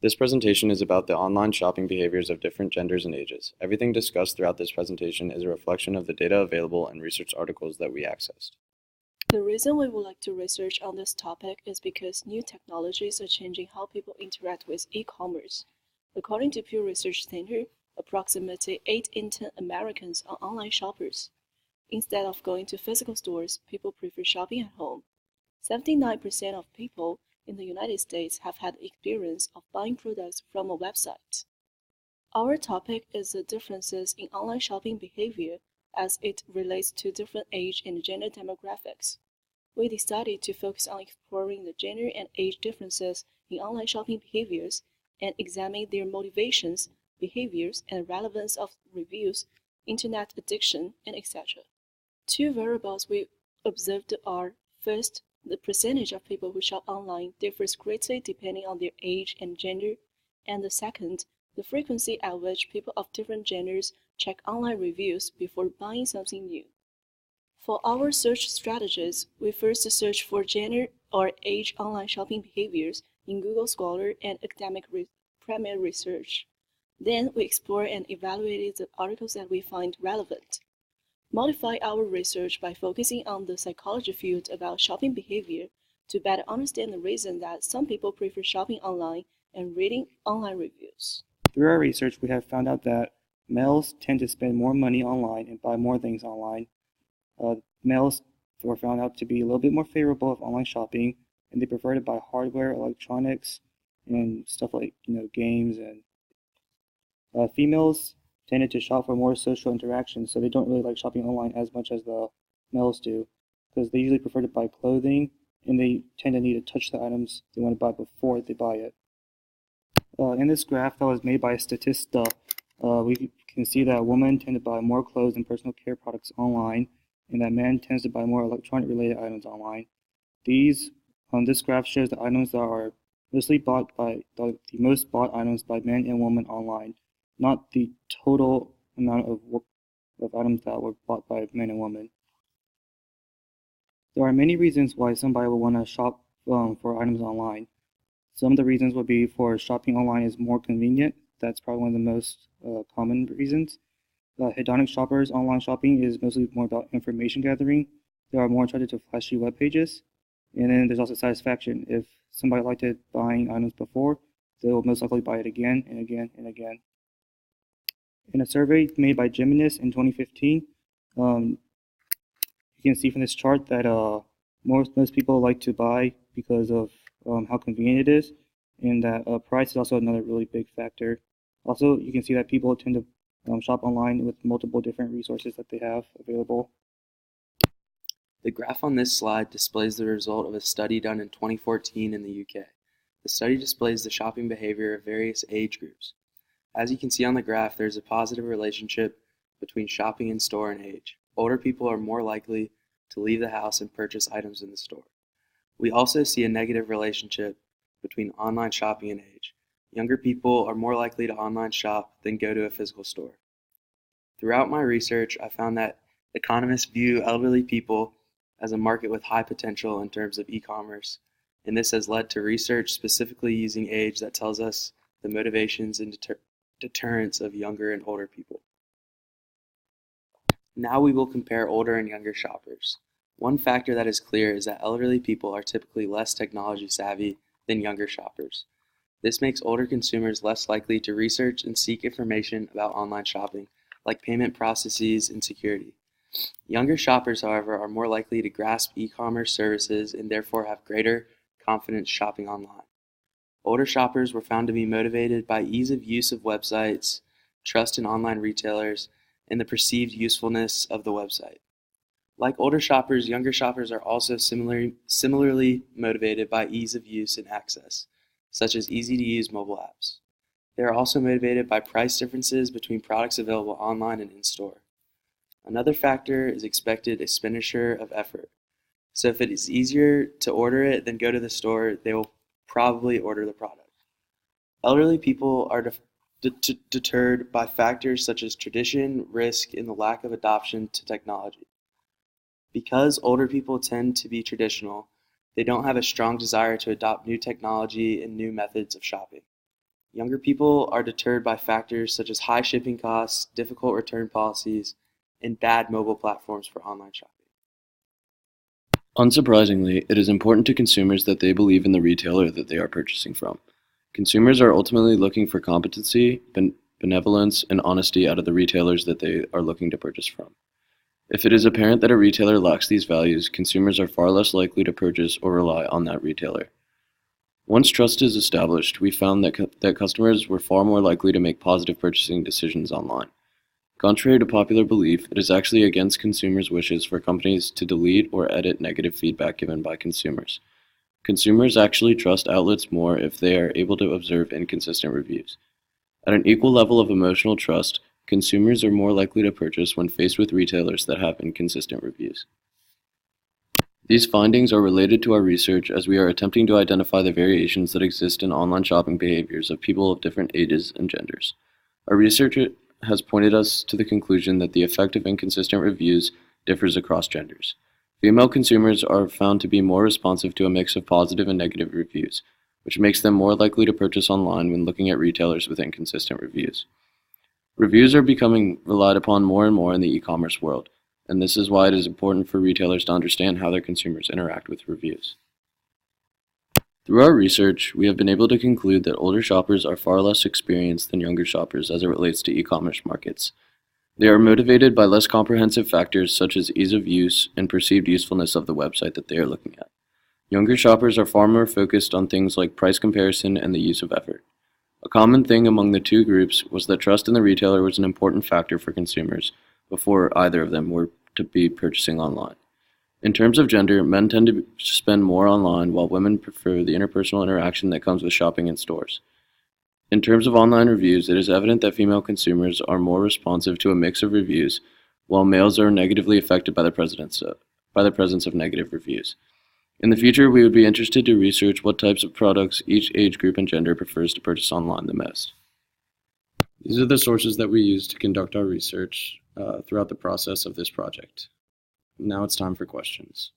This presentation is about the online shopping behaviors of different genders and ages. Everything discussed throughout this presentation is a reflection of the data available and research articles that we accessed. The reason we would like to research on this topic is because new technologies are changing how people interact with e-commerce. According to Pew Research Center, approximately 8 in 10 Americans are online shoppers. Instead of going to physical stores, people prefer shopping at home. 79% of people in the United States have had the experience of buying products from a website. Our topic is the differences in online shopping behavior as it relates to different age and gender demographics. We decided to focus on exploring the gender and age differences in online shopping behaviors and examine their motivations, behaviors, and relevance of reviews, internet addiction, and etc. Two variables we observed are, first, the percentage of people who shop online differs greatly depending on their age and gender, and the second, the frequency at which people of different genders check online reviews before buying something new. For our search strategies, we first search for gender or age online shopping behaviors in Google Scholar and academic Premier Research. Then we explore and evaluate the articles that we find relevant. Modify our research by focusing on the psychology field about shopping behavior to better understand the reason that some people prefer shopping online and reading online reviews. Through our research, we have found out that males tend to spend more money online and buy more things online. Males were found out to be a little bit more favorable of online shopping, and they prefer to buy hardware, electronics, and stuff like games. And females tended to shop for more social interaction, so they don't really like shopping online as much as the males do, because they usually prefer to buy clothing, and they tend to need to touch the items they want to buy before they buy it. In this graph that was made by Statista, we can see that women tend to buy more clothes and personal care products online, and that men tends to buy more electronic-related items online. This graph shows the items that are mostly bought by the most bought items by men and women online, not the total amount of items that were bought by men and women. There are many reasons why somebody would want to shop for items online. Some of the reasons would be for shopping online is more convenient. That's probably one of the most common reasons. Hedonic shoppers online shopping is mostly more about information gathering. They are more attracted to flashy web pages. And then there's also satisfaction. If somebody liked it buying items before, they will most likely buy it again and again and again. In a survey made by Geminis in 2015, you can see from this chart that most people like to buy because of how convenient it is, and that price is also another really big factor. Also, you can see that people tend to shop online with multiple different resources that they have available. The graph on this slide displays the result of a study done in 2014 in the UK. The study displays the shopping behavior of various age groups. As you can see on the graph, there's a positive relationship between shopping in store and age. Older people are more likely to leave the house and purchase items in the store. We also see a negative relationship between online shopping and age. Younger people are more likely to online shop than go to a physical store. Throughout my research, I found that economists view elderly people as a market with high potential in terms of e-commerce, and this has led to research specifically using age that tells us the motivations and deterrence of younger and older people. Now we will compare older and younger shoppers. One factor that is clear is that elderly people are typically less technology savvy than younger shoppers. This makes older consumers less likely to research and seek information about online shopping, like payment processes and security. Younger shoppers, however, are more likely to grasp e-commerce services and therefore have greater confidence shopping online. Older shoppers were found to be motivated by ease of use of websites, trust in online retailers, and the perceived usefulness of the website. Like older shoppers, younger shoppers are also similarly motivated by ease of use and access, such as easy-to-use mobile apps. They are also motivated by price differences between products available online and in-store. Another factor is expected expenditure of effort. So if it is easier to order it than go to the store, they will probably order the product. Elderly people are deterred by factors such as tradition, risk, and the lack of adoption to technology. Because older people tend to be traditional, they don't have a strong desire to adopt new technology and new methods of shopping. Younger people are deterred by factors such as high shipping costs, difficult return policies, and bad mobile platforms for online shopping. Unsurprisingly, it is important to consumers that they believe in the retailer that they are purchasing from. Consumers are ultimately looking for competency, benevolence, and honesty out of the retailers that they are looking to purchase from. If it is apparent that a retailer lacks these values, consumers are far less likely to purchase or rely on that retailer. Once trust is established, we found that customers were far more likely to make positive purchasing decisions online. Contrary to popular belief, it is actually against consumers' wishes for companies to delete or edit negative feedback given by consumers. Consumers actually trust outlets more if they are able to observe inconsistent reviews. At an equal level of emotional trust, consumers are more likely to purchase when faced with retailers that have inconsistent reviews. These findings are related to our research as we are attempting to identify the variations that exist in online shopping behaviors of people of different ages and genders. Our research has pointed us to the conclusion that the effect of inconsistent reviews differs across genders. Female consumers are found to be more responsive to a mix of positive and negative reviews, which makes them more likely to purchase online when looking at retailers with inconsistent reviews. Reviews are becoming relied upon more and more in the e-commerce world, and this is why it is important for retailers to understand how their consumers interact with reviews. Through our research, we have been able to conclude that older shoppers are far less experienced than younger shoppers as it relates to e-commerce markets. They are motivated by less comprehensive factors such as ease of use and perceived usefulness of the website that they are looking at. Younger shoppers are far more focused on things like price comparison and the use of effort. A common thing among the two groups was that trust in the retailer was an important factor for consumers before either of them were to be purchasing online. In terms of gender, men tend to spend more online while women prefer the interpersonal interaction that comes with shopping in stores. In terms of online reviews, it is evident that female consumers are more responsive to a mix of reviews, while males are negatively affected by the presence of negative reviews. In the future, we would be interested to research what types of products each age group and gender prefers to purchase online the most. These are the sources that we use to conduct our research throughout the process of this project. Now it's time for questions.